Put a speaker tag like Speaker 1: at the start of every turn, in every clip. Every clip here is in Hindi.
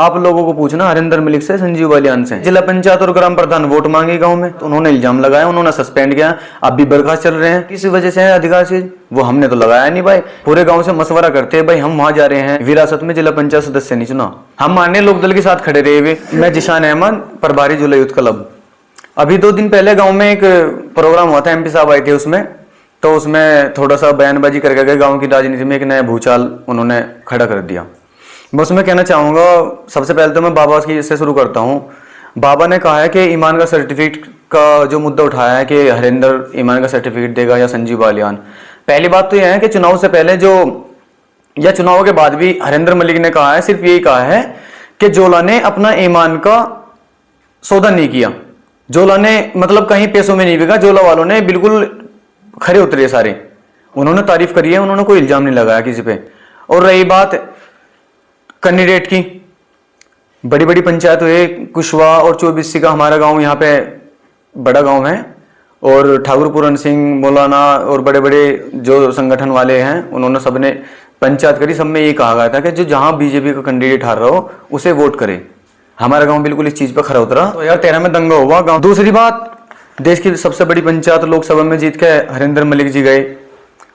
Speaker 1: आप लोगों को पूछना हरिंदर मलिक से, संजीव बालियान से। जिला पंचायत और ग्राम प्रधान वोट मांगे गांव में तो उन्होंने इल्जाम लगाया, उन्होंने सस्पेंड किया, अब भी बर्खास्त चल रहे हैं। किसी वजह से है अधिकार से, वो हमने तो लगाया नहीं भाई। पूरे गांव से मशवरा करते हैं भाई, हम वहां जा रहे हैं, विरासत में जिला पंचायत सदस्य नहीं चुना। हम माननीय लोकदल के साथ खड़े रहे हुए। मैं जिशान अहमद, प्रभारी जुला यूथ क्लब। अभी 2 दिन पहले गाँव में एक प्रोग्राम हुआ था, MP साहब आए थे उसमें, तो उसमें थोड़ा सा बयानबाजी करके गए, गांव की राजनीति में एक नया भूचाल उन्होंने खड़ा कर दिया। मैं उसमें कहना चाहूँगा, सबसे पहले तो मैं बाबा की से शुरू करता हूँ। बाबा ने कहा है कि ईमान का सर्टिफिकेट का जो मुद्दा उठाया है कि हरिंदर ईमान का सर्टिफिकेट देगा या संजीव बालियान। पहली बात तो यह है कि चुनाव से पहले जो या चुनाव के बाद भी हरिंदर मलिक ने कहा है, सिर्फ यही कहा है कि जोला ने अपना ईमान का सौदा नहीं किया। जोला ने मतलब कहीं पैसों में नहीं बिका, जोला वालों ने बिल्कुल खरे उतरे सारे, उन्होंने तारीफ करी है, उन्होंने कोई इल्जाम नहीं लगाया किसी पे। और रही बात कैंडिडेट की, बड़ी बड़ी पंचायत हुए, कुशवाहा और 24 का हमारा गांव यहाँ पे बड़ा गांव है, और ठाकुर पूरन सिंह, मौलाना और बड़े बड़े जो संगठन वाले हैं, उन्होंने सबने पंचायत करी। सब में ये कहा गया था कि जो जहां बीजेपी का कैंडिडेट हार रहा हो उसे वोट करे। हमारा गांव बिल्कुल इस चीज पर खरा उतरा। 2013 में दंगा हुआ गांव। दूसरी बात, देश की सबसे बड़ी पंचायत लोकसभा में जीत के हरिंदर मलिक जी गए,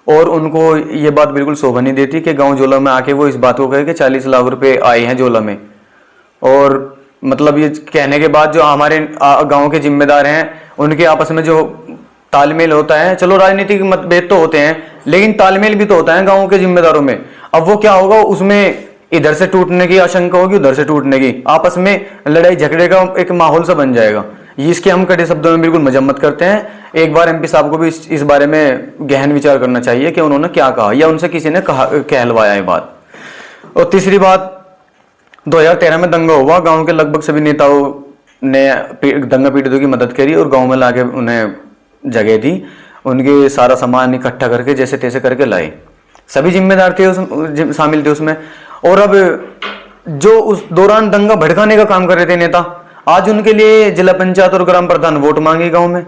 Speaker 1: और उनको ये बात बिल्कुल शोभा नहीं देती कि गांव जोला में आके वो इस बात को कहे कि 40 लाख रुपए आए हैं जोला में। और मतलब ये कहने के बाद जो हमारे गांव के जिम्मेदार हैं, उनके आपस में जो तालमेल होता है, चलो राजनीतिक मतभेद तो होते हैं, लेकिन तालमेल भी तो होता है गांव के जिम्मेदारों में। अब वो क्या होगा, उसमें इधर से टूटने की आशंका होगी, उधर से टूटने की, आपस में लड़ाई झगड़े का एक माहौल सा बन जाएगा। इसके हम कड़े शब्दों में बिल्कुल मजम्मत करते हैं। एक बार MP साहब को भी इस बारे में गहन विचार करना चाहिए कि उन्होंने क्या कहा, या उनसे किसी ने कहलवाया ये बात। और तीसरी बात, 2013 में दंगा हुआ, गांव के लगभग सभी नेताओं ने दंगा पीड़ितों की मदद करी और गांव में लाके उन्हें जगह दी, उनके सारा सामान इकट्ठा करके जैसे तैसे करके लाए। सभी जिम्मेदार थे, शामिल थे उसमें। और अब जो उस दौरान दंगा भड़काने का काम कर रहे थे नेता, आज उनके लिए जिला पंचायत और ग्राम प्रधान वोट मांगे गांव में।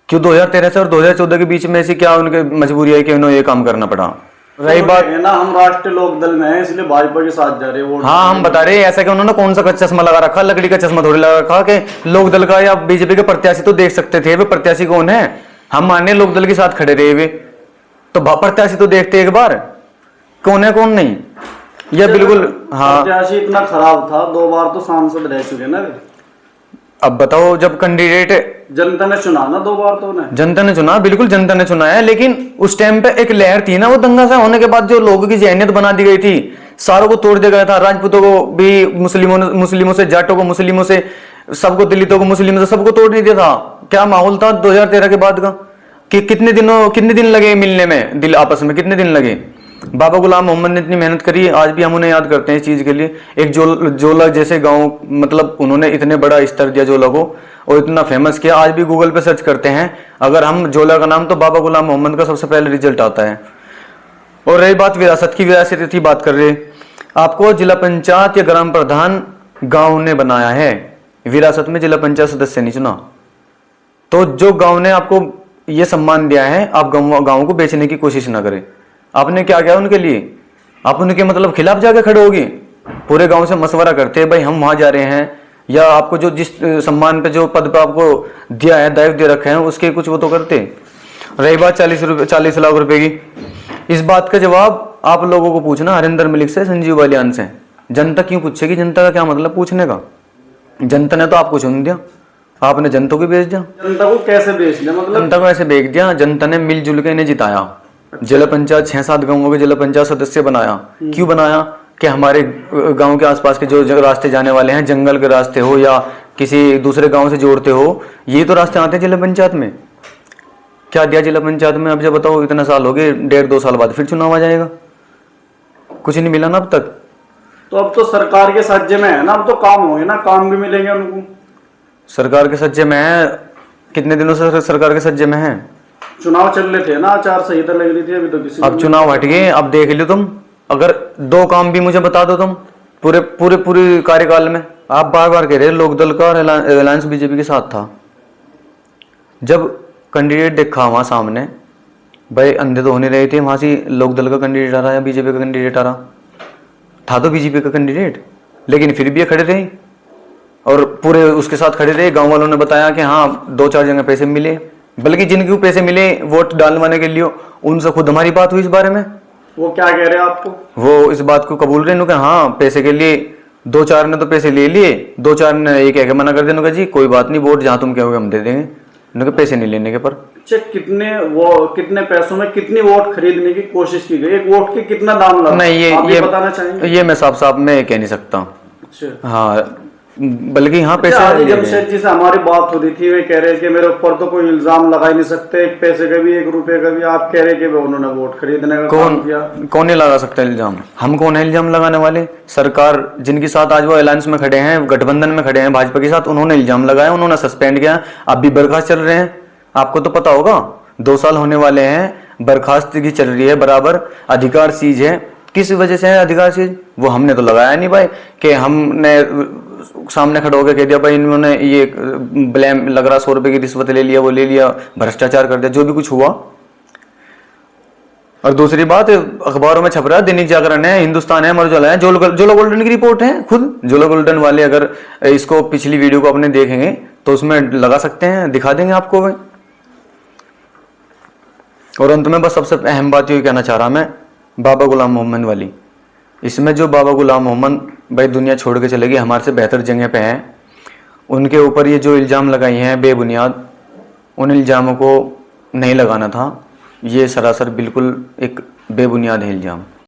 Speaker 1: क्यों 2013 से और 2014 के बीच में ऐसी क्या उनके मजबूरी है कि उन्हें ये काम करना पड़ा। रही बात
Speaker 2: है ना, हम राष्ट्रीय लोकदल में हैं, इसलिए भाजपा के साथ जा रहे हैं।
Speaker 1: हाँ, हम बता रहे हैं ऐसा कि उन्होंने कौन सा चश्मा लगा रखा, लकड़ी का चश्मा थोड़ी लगा रखा कि लोकदल का या बीजेपी के प्रत्याशी तो देख सकते थे। वे प्रत्याशी कौन है? हम माननीय लोकदल के साथ खड़े रहे हुए, तो प्रत्याशी तो देखते एक बार, कौन है कौन नहीं। यह बिल्कुल हाँ,
Speaker 2: प्रत्याशी इतना खराब था, 2 बार तो सांसद रह चुके ना।
Speaker 1: अब बताओ, जब कैंडिडेट
Speaker 2: जनता ने चुना ना 2 बार, तो उन्हें जनता
Speaker 1: ने चुना, बिल्कुल जनता ने चुना है, लेकिन उस टाइम पे एक लहर थी ना, वो दंगा सा होने के बाद जो लोगों की जहनियत बना दी गई थी, सारों को तोड़ दिया गया था। राजपूतों को भी मुस्लिमों से, जाटों को मुस्लिमों से, सबको, दलितों को मुस्लिमों से, सबको तोड़ नहीं दिया था। क्या माहौल था 2013 के बाद का, कि कितने दिन लगे मिलने में, दिल आपस में कितने दिन लगे। बाबा गुलाम मोहम्मद ने इतनी मेहनत करी, आज भी हम उन्हें याद करते हैं इस चीज के लिए। एक जोला जैसे गांव, मतलब उन्होंने इतने बड़ा स्तर दिया जोला को और इतना फेमस किया। आज भी गूगल पे सर्च करते हैं अगर हम जोला का नाम, तो बाबा गुलाम मोहम्मद का सबसे पहले रिजल्ट आता है। और रही बात विरासत की, विरासत की बात कर रहे, आपको जिला पंचायत या ग्राम प्रधान गाँव ने बनाया है, विरासत में जिला पंचायत सदस्य नहीं चुना। तो जो गाँव ने आपको ये सम्मान दिया है, आप गाँव को बेचने की कोशिश ना करें। आपने क्या किया उनके लिए? आप उनके मतलब खिलाफ जाके खड़े होगी, पूरे गांव से मशवरा करते हैं भाई हम वहां जा रहे हैं, या आपको जो जिस सम्मान पे, जो पद पे आपको दिया है, दायित्व दे रखे हैं, उसके कुछ वो तो करते। रही बात 40 लाख रुपए की, इस बात का जवाब आप लोगों को पूछना हरिंदर मलिक से, संजीव बालियान से। जनता क्यों पूछेगी? जनता का क्या मतलब पूछने का? जनता ने तो आपको चुन दिया, आपने जनता को बेच दिया।
Speaker 2: जनता को कैसे बेच दिया? मतलब
Speaker 1: जनता को ऐसे बेच दिया, जनता ने मिलजुल के इन्हें जिताया। जिला पंचायत 6-7 गांवों के जिला पंचायत सदस्य बनाया। क्यों बनाया? कि हमारे गांव के आसपास के जो रास्ते जाने वाले हैं, जंगल के रास्ते हो या किसी दूसरे गांव से जोड़ते हो, ये तो रास्ते आते हैं जिला पंचायत में। क्या दिया जिला पंचायत में? अब जब बताओ, इतना साल हो गए, 1.5-2 साल बाद फिर चुनाव आ जाएगा, कुछ नहीं मिला ना अब तक।
Speaker 2: तो अब तो सरकार के सज्जे में है ना, अब तो काम होंगे ना, काम भी मिलेंगे उनको।
Speaker 1: सरकार के सज्जे में है? कितने दिनों से सरकार के सज्जे में है?
Speaker 2: चुनाव चल रहे थे ना, आचार संहिता लग रही थी अभी तो किसी।
Speaker 1: अब चुनाव हट गए, अब देख लो तुम, अगर 2 काम भी मुझे बता दो तुम पूरे कार्यकाल में। आप बार बार कह रहे लोकदल का रिलायंस बीजेपी के साथ था। जब कैंडिडेट देखा वहां सामने, भाई अंधे तो होने रहे थे, वहां से लोकदल का कैंडिडेट आ रहा है या बीजेपी का कैंडिडेट आ रहा था, तो बीजेपी का कैंडिडेट लेकिन फिर भी ये खड़े रहे और पूरे उसके साथ खड़े रहे। गांव वालों ने बताया कि हाँ 2-4 जगह पैसे मिले, बल्कि जिनके पैसे मिले वोट डालवाने के लिए उनसे खुद हमारी बात हुई इस बारे में।
Speaker 2: वो क्या कह रहे हैं आपको?
Speaker 1: वो इस बात को कबूल रहे कि हाँ पैसे के लिए 2-4 ने तो पैसे ले लिए, 2-4 ने ये कह के मना कर दिया जी कोई बात नहीं, वोट जहाँ तुम कहोगे हम दे देंगे, उनके पैसे नहीं लेने के। पर
Speaker 2: कितने पैसों में कितनी वोट खरीदने की कोशिश की गई? एक वोट के कितना दाम लगा?
Speaker 1: नहीं,
Speaker 2: आप ये बताना चाहेंगे?
Speaker 1: ये मैं साफ मैं कह नहीं सकता।
Speaker 2: अच्छा।
Speaker 1: हाँ, बल्कि हाँ
Speaker 2: अच्छा,
Speaker 1: पैसे
Speaker 2: जमशेद जी से हमारी बात हो रही थी, वे कह रहे कि मेरे ऊपर तो कोई इल्जाम लगा ही नहीं सकते, एक पैसे का भी 1 रुपए का भी। आप कह रहे कि उन्होंने वोट खरीदने का काम किया।
Speaker 1: कौन नहीं लगा सकता इल्जाम? हम कौन है इल्जाम लगाने वाले? सरकार जिनके साथ आज वो अलायंस में खड़े हैं, गठबंधन में खड़े हैं भाजपा के साथ, उन्होंने इल्जाम लगाया, उन्होंने सस्पेंड किया, अब भी बर्खास्त चल रहे हैं। आपको तो पता होगा 2 साल होने वाले हैं, बर्खास्तगी चल रही है बराबर। अधिकार सीज है, किस वजह से है अधिकार सीज? वो हमने तो लगाया नहीं भाई कि हमने सामने खड़ा होकर कह दिया भाई इन्होंने ये ब्लेम लग रहा 100 रुपए की रिश्वत ले लिया, वो ले लिया, भ्रष्टाचार कर दिया, जो भी कुछ हुआ। और दूसरी बात, अखबारों में छप रहा है, दैनिक जागरण है, हिंदुस्तान है, अमर उजाला है, जोला गोल्डन की रिपोर्ट है खुद। जोला गोल्डन वाले अगर इसको पिछली वीडियो को अपने देखेंगे तो उसमें लगा सकते हैं, दिखा देंगे आपको भाई। और अंत में बस सबसे अहम बात ये कहना चाह रहा मैं, बाबा गुलाम मोहम्मद वाली, इसमें जो बाबा गुलाम मोहम्मद भाई दुनिया छोड़ के चले गए, हमारे से बेहतर जगह पे हैं, उनके ऊपर ये जो इल्ज़ाम लगाए हैं बेबुनियाद, उन इल्ज़ामों को नहीं लगाना था। ये सरासर बिल्कुल एक बेबुनियाद है इल्ज़ाम।